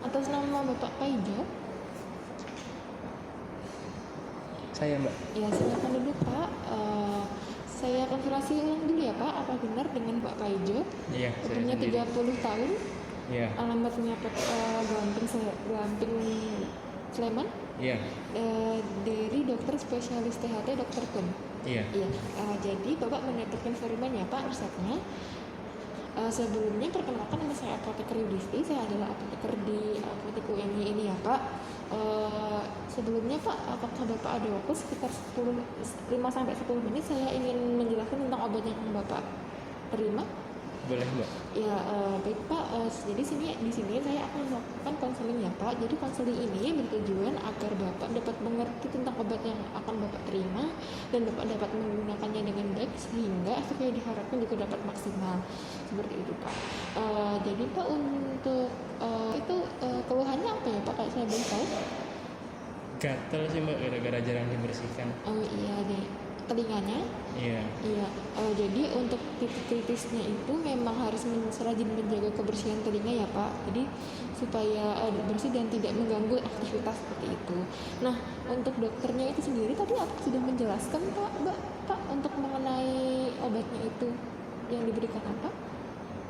Atas nama Bapak Paijo. Saya, Mbak. Ya, silakan duduk, Pak. Saya konfirmasi ulang dulu ya, Pak. Apa benar dengan Pak Paijo? Iya, saya Umurnya sendiri. 30 tahun. Iya. Alamatnya Gamping Sleman. Iya. Dari dokter spesialis THT Dr. Kun. Iya. Iya. Jadi Bapak mendapatkan volume ya, Pak, resepnya. Sebelumnya perkenalkan, nama saya apoteker Yudisti. Saya adalah apoteker di apotek UNY ini ya, Pak. Sebelumnya Pak, apakah Bapak ada waktu sekitar 5-10 menit? Saya ingin menjelaskan tentang obat yang Bapak terima. Boleh, Mbak. Ya, baik Pak. Jadi di sini saya akan melakukan konseling ya, Pak. Jadi konseling ini bertujuan agar Bapak dapat mengerti tentang obat yang akan Bapak terima dan Bapak dapat menggunakannya dengan baik sehingga efek yang diharapkan juga dapat maksimal. Seperti itu, Pak. Jadi Pak, untuk keluhannya apa ya, Pak? Kayak saya belum tahu. Gatel sih, Mbak, gara-gara jarang dibersihkan. Oh iya deh, telinganya. Iya. Iya, jadi untuk titik kritisnya itu memang harus rajin menjaga kebersihan telinga ya, Pak. Jadi supaya bersih dan tidak mengganggu aktivitas seperti itu. Nah, untuk dokternya itu sendiri tadi apa sudah menjelaskan Pak untuk mengenai obatnya itu yang diberikan apa?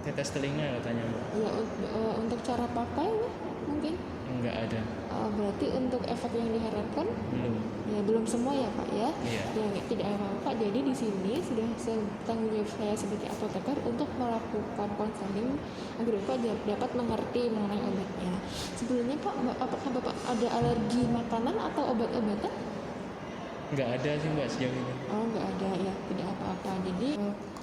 Tetes telinga katanya, Mbak. Ya, untuk cara pakai mungkin. Enggak ada. Berarti untuk efek yang diharapkan Belum. ya belum semua ya, Pak ya. Iya. Ya tidak apa-apa. Jadi di sini sudah tanggung jawab saya sebagai apoteker untuk melakukan konseling agar Bapak dapat mengerti mengenai obatnya. Sebelumnya Pak, apakah Bapak ada alergi makanan atau obat-obatan? Enggak ada sih, Mbak, sejauh ini. Oh, nggak ada ya, tidak apa-apa. Jadi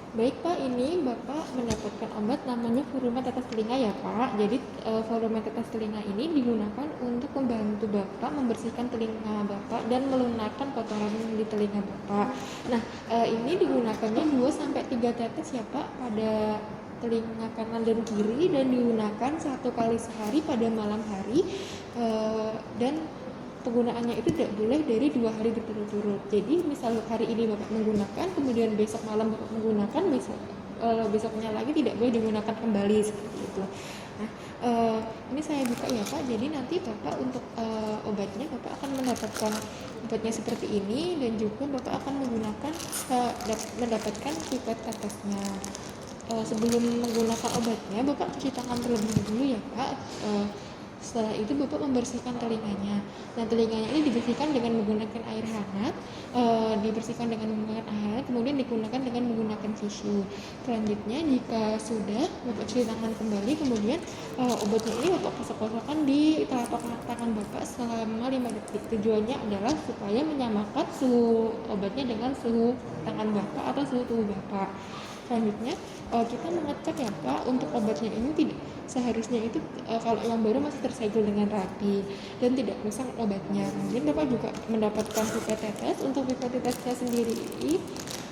baik Pak, ini Bapak mendapatkan obat namanya volume tetes telinga ya, Pak. Jadi volume tetes telinga ini digunakan untuk membantu Bapak membersihkan telinga Bapak dan melunakkan kotoran di telinga Bapak. Nah, ini digunakannya 2-3 tetes ya, Pak, pada telinga kanan dan kiri, dan digunakan 1 kali sehari pada malam hari, dan penggunaannya itu tidak boleh dari 2 hari berturut-turut. Jadi misal hari ini Bapak menggunakan, kemudian besok malam Bapak menggunakan, besoknya lagi tidak boleh digunakan kembali seperti itu. Nah, ini saya buka ya, Pak. Jadi nanti Bapak untuk obatnya Bapak akan mendapatkan obatnya seperti ini, dan juga Bapak akan mendapatkan pipet tetesnya. Sebelum menggunakan obatnya Bapak cuci tangan terlebih dahulu ya, Pak. Setelah itu Bapak membersihkan telinganya. Nah, telinganya ini dibersihkan dengan menggunakan air hangat, kemudian digunakan dengan menggunakan tisu. Selanjutnya jika sudah Bapak cuci tangan kembali, kemudian obatnya ini Bapak kosok-kosokkan di telapak tangan Bapak selama 5 detik. Tujuannya adalah supaya menyamakan suhu obatnya dengan suhu tangan Bapak atau suhu tubuh Bapak. Selanjutnya kita mengecek ya, Pak, untuk obatnya ini seharusnya itu kalau yang baru masih tersegel dengan rapi dan tidak rusak obatnya. Kemudian Bapak juga mendapatkan pipet tetes. Untuk pipet tetesnya sendiri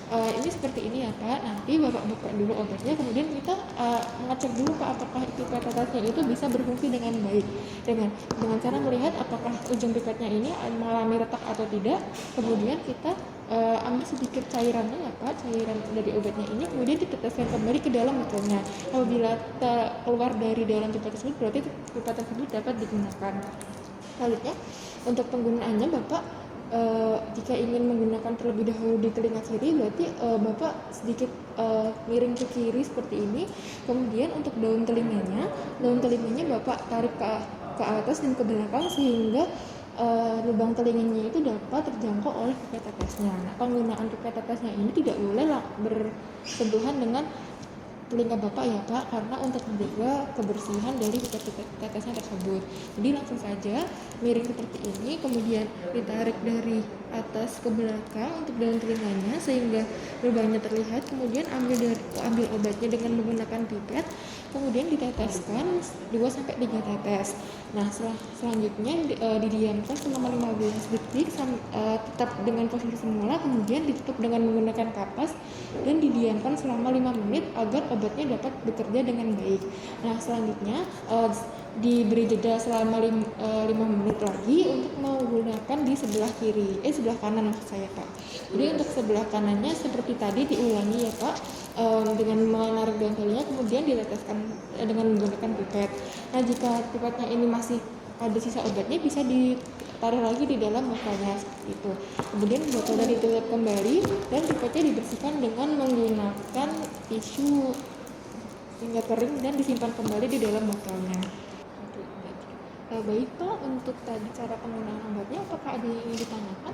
ini seperti ini ya, Pak. Nanti Bapak buka dulu obatnya, kemudian kita mengecek dulu, Pak, apakah pipet tetesnya itu bisa berfungsi dengan baik dengan cara melihat apakah ujung pipetnya ini mengalami retak atau tidak. Kemudian kita ambil sedikit cairannya ya, Pak, cairan dari obatnya ini, kemudian diteteskan kembali ke dalam botolnya. Apabila keluar dari dalam pipet tersebut, berarti pipet tersebut dapat digunakan. Selanjutnya untuk penggunaannya Bapak jika ingin menggunakan terlebih dahulu di telinga kiri, berarti Bapak sedikit miring ke kiri seperti ini. Kemudian untuk daun telinganya Bapak tarik ke atas dan ke belakang sehingga lubang telinganya itu dapat terjangkau oleh pipet tetesnya. Nah, penggunaan pipet tetesnya ini tidak boleh bersentuhan dengan telinga Bapak ya, Pak, karena untuk menjaga kebersihan dari pipet tetesnya tersebut. Jadi langsung saja miring seperti ini, kemudian ditarik dari atas ke belakang untuk daun telinganya sehingga lubangnya terlihat. Kemudian ambil obatnya dengan menggunakan pipet, kemudian diteteskan 2-3 tetes. Nah, selanjutnya didiamkan selama 15 detik tetap dengan posisi semula, kemudian ditutup dengan menggunakan kapas dan didiamkan selama 5 menit agar obatnya dapat bekerja dengan baik. Nah, selanjutnya diberi jeda selama 5 menit lagi untuk menggunakan di sebelah kanan maksud saya, Pak. Jadi untuk sebelah kanannya seperti tadi diulangi ya, Pak. dengan menarik dalam telinga kemudian diteteskan dengan menggunakan pipet. Nah jika pipetnya ini masih ada sisa obatnya bisa ditaruh lagi di dalam botolnya seperti itu. Kemudian botolnya ditutup kembali dan pipetnya dibersihkan dengan menggunakan tisu hingga kering dan disimpan kembali di dalam botolnya. Baik Pak, untuk tadi cara penggunaan obatnya apakah ada yang ingin ditanyakan?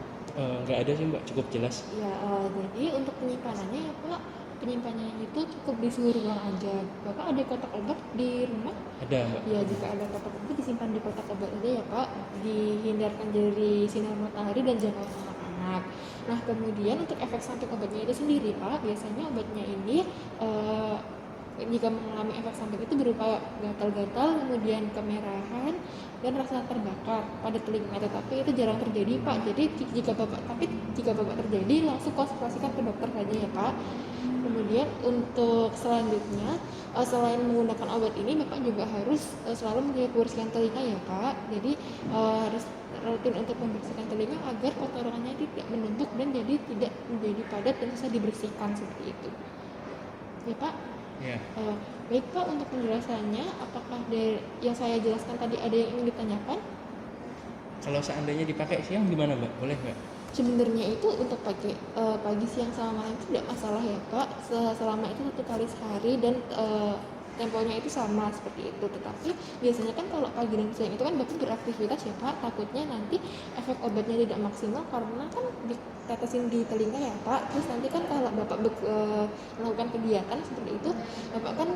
Nggak ada sih Mbak, cukup jelas. Ya, jadi untuk penyimpanannya ya Pak, penyimpanannya itu cukup di suhu ruang aja. Bapak ada kotak obat di rumah? Ada Mbak. Ya, jika ada kotak obat disimpan di kotak obat aja ya Pak, dihindarkan dari sinar matahari dan jangkauan anak-anak. Nah, kemudian untuk efek samping obatnya itu sendiri Pak, biasanya obatnya ini jika mengalami efek samping itu berupa gatal-gatal, kemudian kemerahan dan rasa terbakar pada telinga, tetapi itu jarang terjadi Pak. Jadi jika bapak terjadi langsung konsultasikan ke dokter saja ya Pak. Kemudian untuk selanjutnya selain menggunakan obat ini bapak juga harus selalu menjaga kebersihan telinga ya Pak. Jadi harus rutin untuk membersihkan telinga agar kotorannya tidak menumpuk dan jadi tidak menjadi padat dan susah dibersihkan seperti itu ya Pak. Ya. Baik Pak, untuk penjelasannya apakah dari yang saya jelaskan tadi ada yang ingin ditanyakan? Kalau seandainya dipakai siang gimana Mbak? Boleh nggak? Sebenarnya itu untuk pakai pagi, siang, sama malam itu tidak masalah ya Pak, selama itu 1 kali sehari dan temponya itu sama seperti itu. Tetapi biasanya kan kalau pagi dan siang itu kan Bapak beraktivitas ya Pak, takutnya nanti efek obatnya tidak maksimal karena kan ditetesin di telinga ya Pak. Terus nanti kan kalau Bapak melakukan kegiatan seperti itu, Bapak kan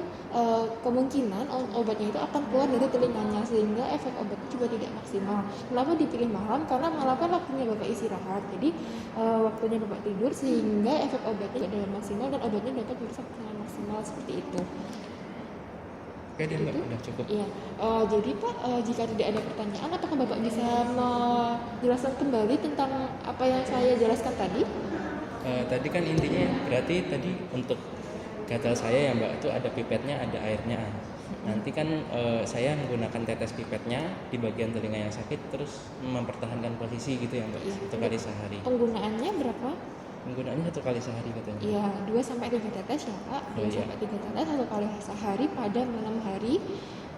kemungkinan obatnya itu akan keluar dari telinganya sehingga efek obatnya juga tidak maksimal. Kenapa dipilih malam? Karena malam kan waktunya Bapak istirahat. Jadi waktunya Bapak tidur sehingga efek obatnya tidak maksimal dan obatnya dapat merusak dengan maksimal seperti itu. Oke deh Mbak, udah cukup. Iya. Jadi Pak, jika tidak ada pertanyaan, apakah Bapak bisa menjelaskan kembali tentang apa yang saya jelaskan tadi? Tadi kan intinya berarti tadi untuk gatal saya ya Mbak, itu ada pipetnya, ada airnya. Nanti kan saya menggunakan tetes pipetnya di bagian telinga yang sakit terus mempertahankan posisi gitu ya Mbak, Iya. 1 kali sehari. Penggunaannya berapa? Penggunaannya 1 kali sehari katanya. Iya, 2-3 tetes ya Pak. 2-3 tetes 1 kali sehari pada malam hari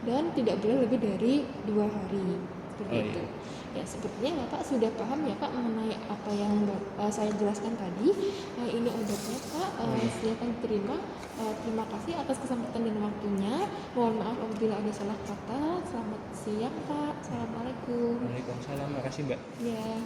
dan tidak boleh lebih dari 2 hari. Seperti itu. Ya, sepertinya Bapak sudah paham ya Pak mengenai apa yang saya jelaskan tadi. Ini obatnya Pak, silakan diterima. Terima kasih atas kesempatan dan waktunya. Mohon maaf apabila ada salah kata. Selamat siang Pak. Assalamualaikum. Waalaikumsalam, makasih Mbak. Ya.